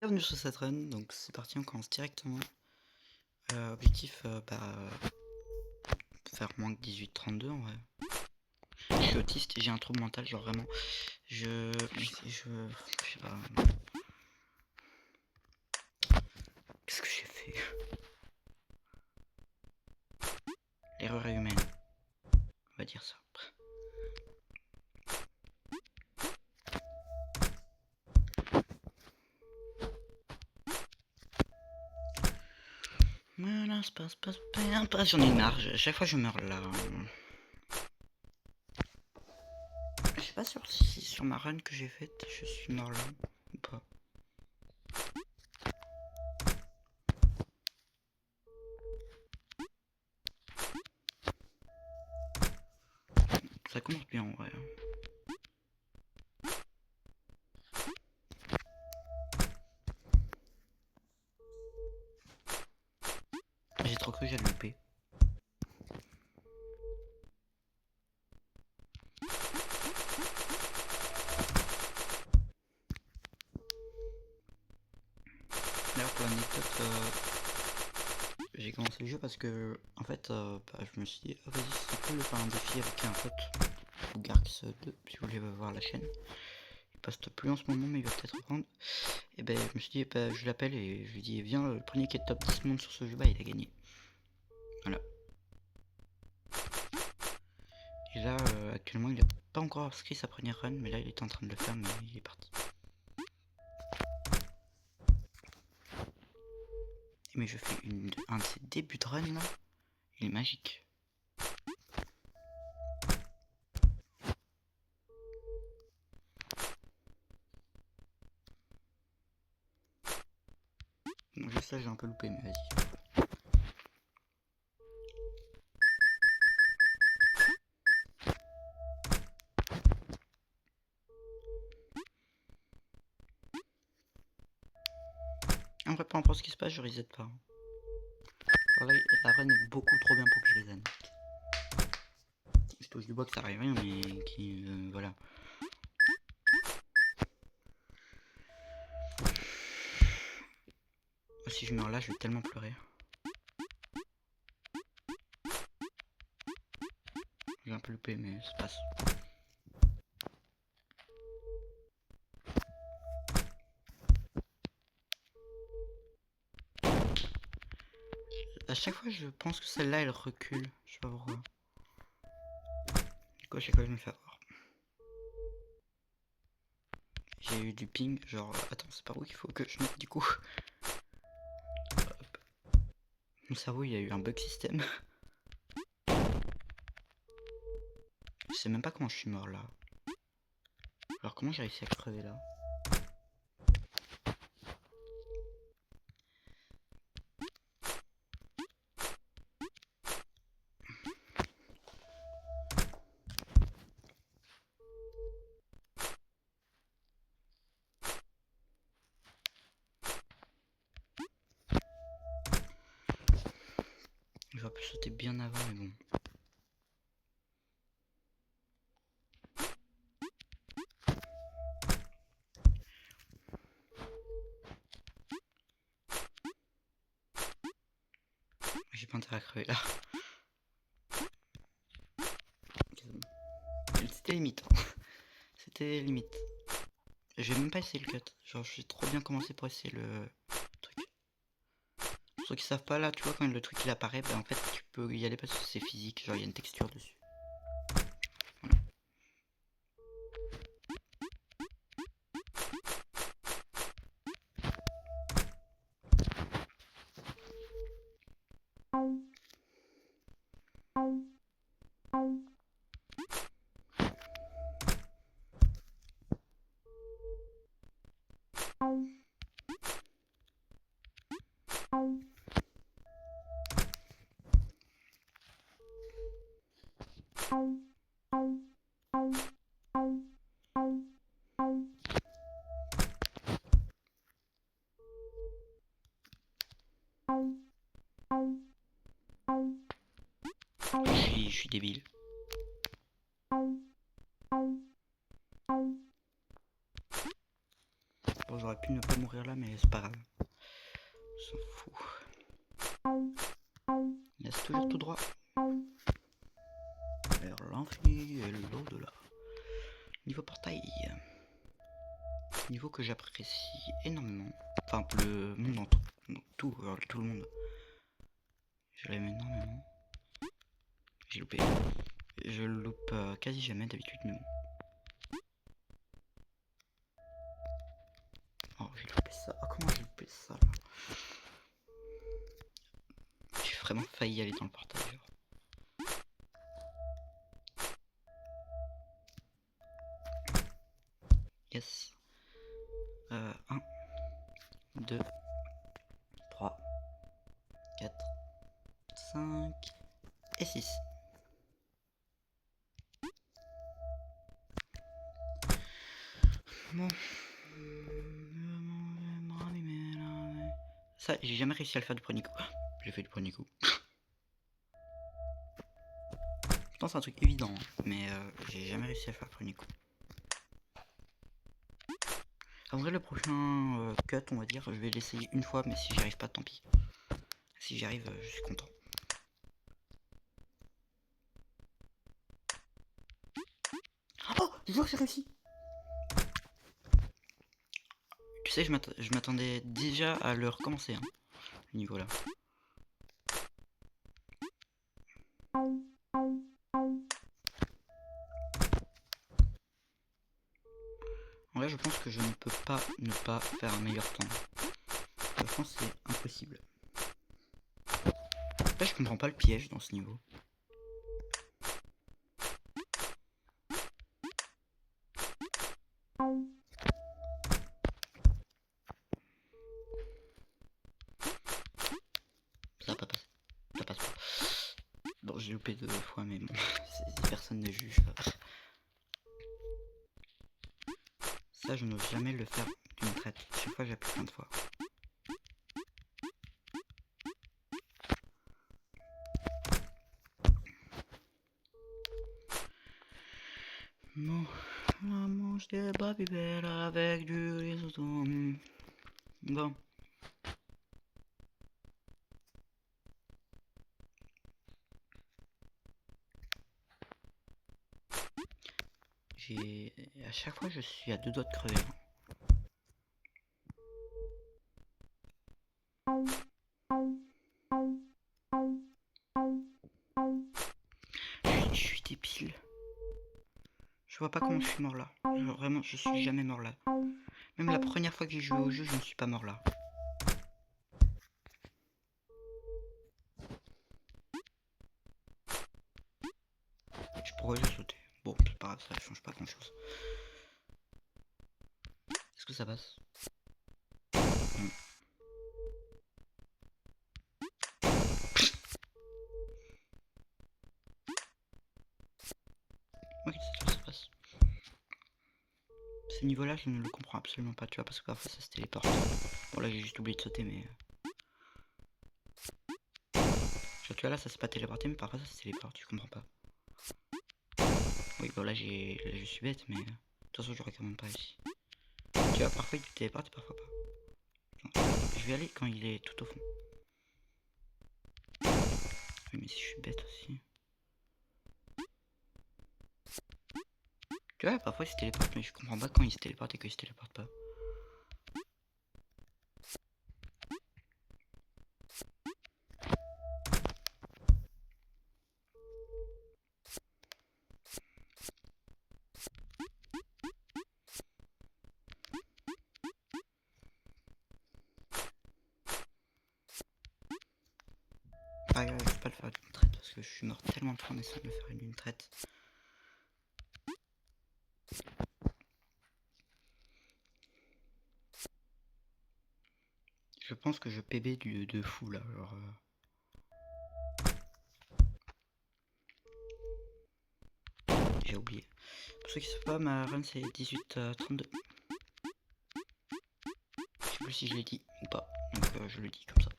Bienvenue sur cette run, donc c'est parti, on commence directement. Objectif, faire moins que 18-32 en vrai. Je suis autiste et j'ai un trouble mental, genre vraiment. Je sais pas. Qu'est-ce que j'ai fait? L'erreur est humaine. On va dire ça. Voilà, se passe pas. J'en ai marre, chaque fois je meurs là. Je sais pas si sur ma run que j'ai faite, je suis mort là ou pas. Ça commence bien en vrai. J'ai trop cru que j'allais louper. D'ailleurs pour l'anecdote, j'ai commencé le jeu parce que en fait je me suis dit vas-y c'est cool de faire un défi avec un pote ou Garx 2 si vous voulez voir la chaîne. Il poste plus en ce moment mais il va peut-être reprendre. Et ben je me suis dit je l'appelle et je lui dis viens le premier qui est top 10 monde sur ce jeu il a gagné. Voilà. Et là actuellement il a pas encore inscrit sa première run mais là il est en train de le faire mais il est parti. Mais je fais un de ses débuts de run là. Il est magique. Donc juste là j'ai un peu loupé mais vas-y. En vrai peu importe ce qui se passe je reset pas. Alors là la run est beaucoup trop bien pour que je les aime. Je touche du bois que ça arrive rien mais qui voilà. Si je meurs là je vais tellement pleurer. J'ai un peu loupé mais ça passe. À chaque fois je pense que celle-là elle recule. Je sais pas pourquoi. Du coup à chaque fois je me fais avoir. J'ai eu du ping, genre attends c'est par où qu'il faut que je mette du coup. Hop. Mon cerveau il y a eu un bug système. Je sais même pas comment je suis mort là. Alors comment j'ai réussi à crever là? J'aurais pu sauter bien avant mais bon. J'ai pas intérêt à crever là. C'était limite. C'était limite. Je vais même pas essayer le cut. Genre je suis trop bien commencé pour essayer le truc. Pour ceux qui savent pas là, tu vois quand le truc il apparaît, en fait tu peux y aller parce que c'est physique, genre il y a une texture dessus. Je suis débile. Bon, j'aurais pu ne pas mourir là, mais c'est pas grave. On s'en fout. Il reste toujours tout droit. Vers l'infini et l'au-delà. Niveau portail. Niveau que j'apprécie énormément. Enfin, le monde en tout. Tout le monde. Je l'aime énormément. J'ai loupé. Je le loupe quasi jamais d'habitude, mais bon. Oh, j'ai loupé ça. Oh, comment j'ai loupé ça là? J'ai vraiment failli aller dans le portail. Genre. Yes. 1, 2, 3, 4, 5 et 6. Bon. Ça, j'ai jamais réussi à le faire du premier coup. J'ai fait du premier coup. Je pense c'est un truc évident, hein, mais j'ai jamais réussi à le faire du premier coup. En vrai, le prochain cut, on va dire, je vais l'essayer une fois, mais si j'y arrive pas, tant pis. Si j'y arrive, je suis content. Oh, j'ai réussi. Tu sais, je m'attendais déjà à le recommencer, hein, ce niveau-là. En vrai, je pense que je ne peux pas ne pas faire un meilleur temps. Je pense que c'est impossible. Là, je comprends pas le piège dans ce niveau. Ça va pas passer. Ça passe pas. Bon, j'ai loupé 2 fois, mais bon, personne ne juge. Ça, je n'ose jamais le faire d'une traite. Chaque fois, j'appuie plein de fois. Bon, on mange des babybel avec du risotto. Bon. À chaque fois, je suis à 2 doigts de crever. Je suis débile. Je vois pas comment je suis mort là. Vraiment, je suis jamais mort là. Même la première fois que j'ai joué au jeu, je ne suis pas mort là. Je pourrais le sauter. Bon, c'est pas grave, ça change pas grand chose. Est-ce que ça passe? Ok, ça passe. Ce niveau-là, je ne le comprends absolument pas, tu vois, parce que parfois ça se téléporte. Bon, là, j'ai juste oublié de sauter, mais... Tu vois, là, ça s'est pas téléporté, mais parfois ça se téléporte, tu comprends pas. Oui, bon, là, je suis bête, mais... De toute façon, j'aurais quand même pas réussi. Tu vois, parfois il téléporte et parfois pas. Non, je vais aller quand il est tout au fond. Oui, mais si je suis bête aussi. Tu vois, parfois il se téléporte, mais je comprends pas quand il se téléporte et qu'il se téléporte pas. Ah, je vais pas le faire d'une traite parce que je suis mort tellement de fois en essayant de le faire d'une traite. Je pense que je PB de fou là, genre... J'ai oublié. Pour ceux qui savent pas, ma run c'est 18-32. Je sais plus si je l'ai dit ou pas, donc je le dis comme ça.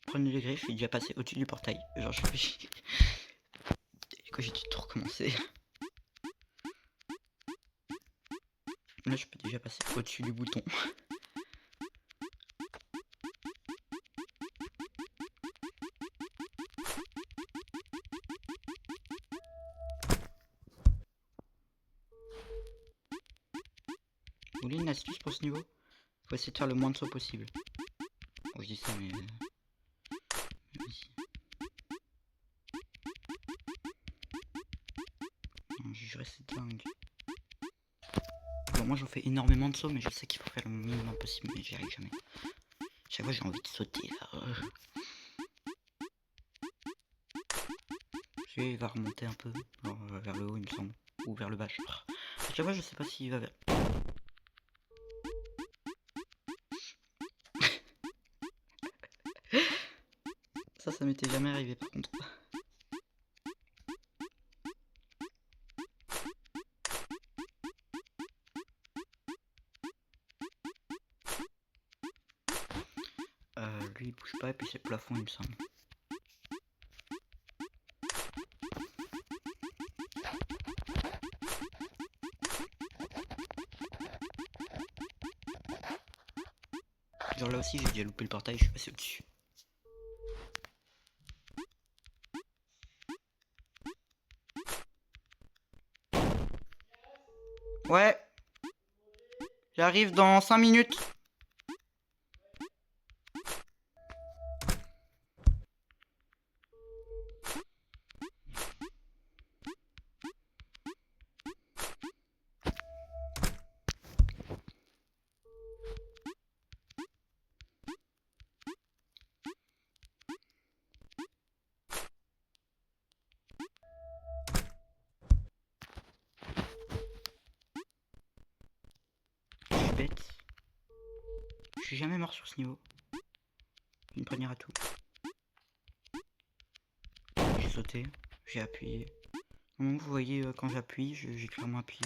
Premier degré, je suis déjà passé au-dessus du portail. Genre, je suis. Et que j'ai dû tout recommencer. Là, je peux déjà passer au-dessus du bouton. Vous voulez une astuce pour ce niveau? Faut essayer de faire le moins de sauts possible. Bon, je dis ça, mais. Vas-y. Non, j'ai juré, c'est dingue. Bon, moi j'en fais énormément de sauts, mais je sais qu'il faut faire le minimum possible, mais j'y arrive jamais. Chaque fois j'ai envie de sauter là. Il va remonter un peu, genre vers le haut il me semble, ou vers le bas. À chaque fois je sais pas s'il va vers. Ça m'était jamais arrivé par contre. Lui il bouge pas et puis c'est le plafond il me semble. Genre là aussi j'ai déjà loupé le portail, je suis passé au-dessus. Ouais. J'arrive dans 5 minutes. Je suis bête. Je suis jamais mort sur ce niveau. Une première à tout. J'ai sauté, j'ai appuyé. Vous voyez quand j'appuie, j'ai clairement appuyé.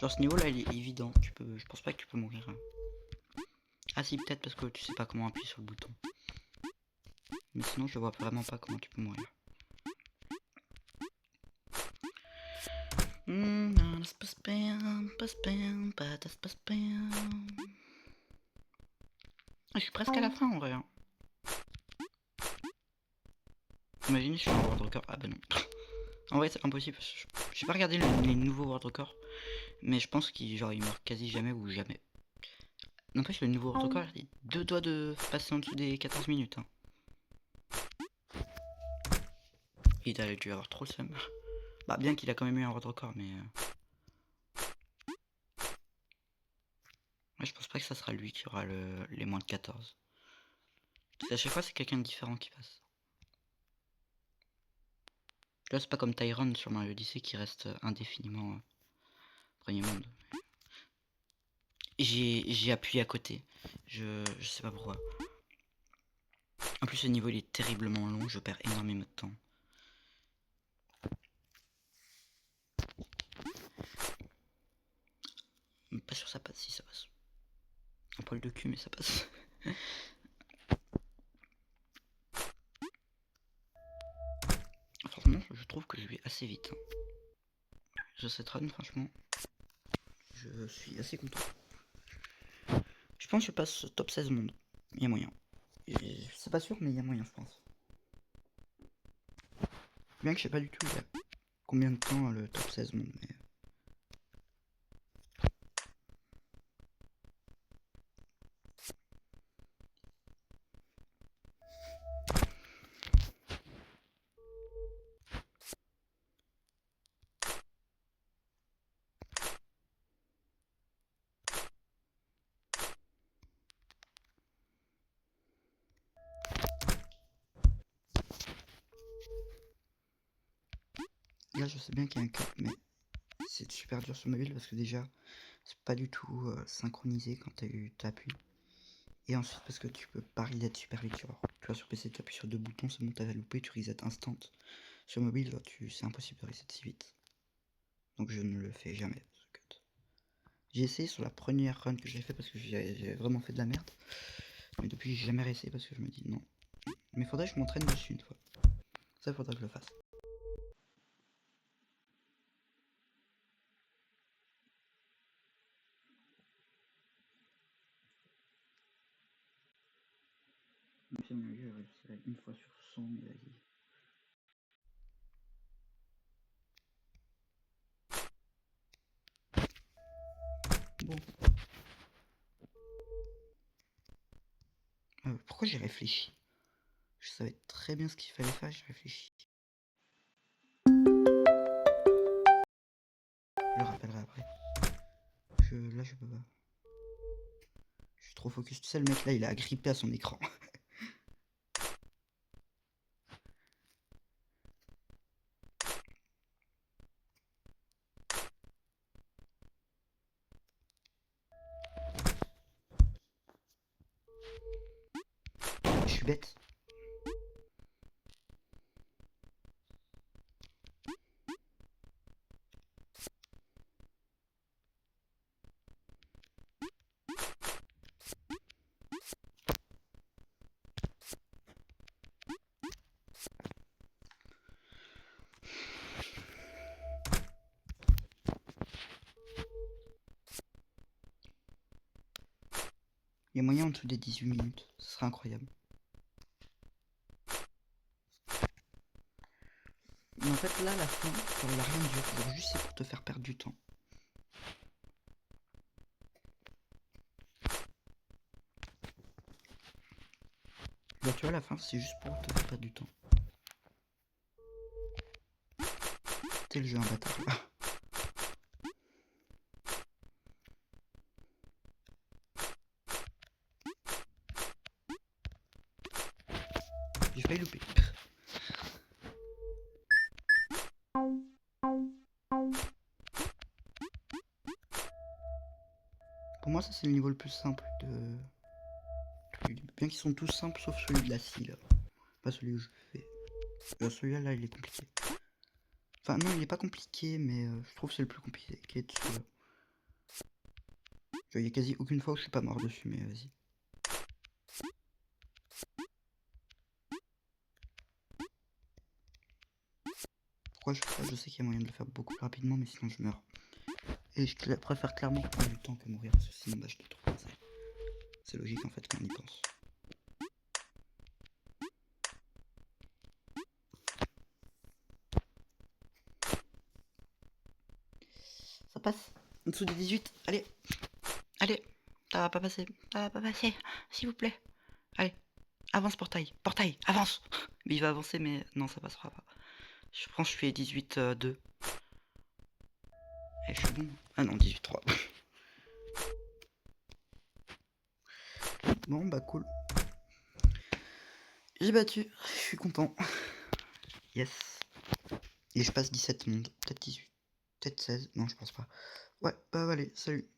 Genre ce niveau là il est évident, je pense pas que tu peux mourir. Ah si peut-être parce que tu sais pas comment appuyer sur le bouton. Mais sinon je vois vraiment pas comment tu peux mourir. Je suis presque à la fin en vrai. Imagine je suis en world record. Ah bah non. En vrai c'est impossible. J'ai pas regardé les nouveaux world records. Mais je pense qu'il meurt quasi jamais ou jamais. N'empêche le nouveau world record il est 2 doigts de passer en dessous des 14 minutes. Hein. Il a dû avoir trop le seum. Bah bien qu'il a quand même eu un world record mais... Ouais, je pense pas que ça sera lui qui aura les moins de 14. À chaque fois c'est quelqu'un de différent qui passe. Là c'est pas comme Tyron sur Mario Odyssey qui reste indéfiniment premier monde. J'ai appuyé à côté. Je sais pas pourquoi. En plus ce niveau il est terriblement long, je perds énormément de temps. Pas sûr ça passe, si ça passe. Un poil de cul mais ça passe. Franchement je trouve que je vais assez vite. Je cette run franchement. Je suis assez content. Je pense que je passe top 16 monde. Il y a moyen. C'est pas sûr mais il y a moyen je pense. Bien que je sais pas du tout il y a combien de temps le top 16 monde mais... Là je sais bien qu'il y a un cap mais c'est super dur sur mobile parce que déjà c'est pas du tout synchronisé quand t'appuies. Et ensuite parce que tu peux pas reset super vite. Tu vois sur PC tu appuies sur 2 boutons, c'est bon t'avais loupé, tu reset instant. Sur mobile c'est impossible de reset si vite. Donc je ne le fais jamais, ce cut. J'ai essayé sur la première run que j'ai fait parce que j'ai vraiment fait de la merde. Mais depuis j'ai jamais réessayé parce que je me dis non. Mais faudrait que je m'entraîne dessus une fois. Ça faudrait que je le fasse. Même si à mon avis je réussirais une fois sur 100, mais vas-y. Bon. Pourquoi j'ai réfléchi? Je savais très bien ce qu'il fallait faire, j'ai réfléchi. Je le rappellerai après. Là je peux pas. Je suis trop focus. Tu sais, le mec là il a agrippé à son écran. Je suis bête. Il y a moyen en dessous des 18 minutes. Ce serait incroyable. Mais en fait là la fin, il n'y a rien de dur. Alors juste c'est pour te faire perdre du temps. Bah tu vois la fin c'est juste pour te faire perdre du temps. T'es le jeu un bâtard là. J'ai failli louper. Pour moi ça c'est le niveau le plus simple de... Bien qu'ils sont tous simples sauf celui de la scie là. Pas celui où je fais. Celui-là là il est compliqué. Enfin non il est pas compliqué mais je trouve que c'est le plus compliqué de ceux-là. Il y a quasi aucune fois où je suis pas mort dessus mais vas-y. Pourquoi je fais ça? Je sais qu'il y a moyen de le faire beaucoup plus rapidement mais sinon je meurs. Et je préfère clairement prendre du temps que mourir parce que sinon bah je te trouve. C'est logique en fait quand on y pense. Ça passe. En dessous des 18. Allez. Allez. Ça va pas passer. Ça va pas passer. S'il vous plaît. Allez. Avance portail. Portail. Avance. Mais il va avancer mais non ça passera pas. Je pense que je suis à 18-2. Et je suis bon. Ah non 18-3. Bon bah cool. J'ai battu. Je suis content. Yes. Et je passe 17 mondes. Peut-être 18. Peut-être 16. Non je pense pas. Ouais bah allez. Salut.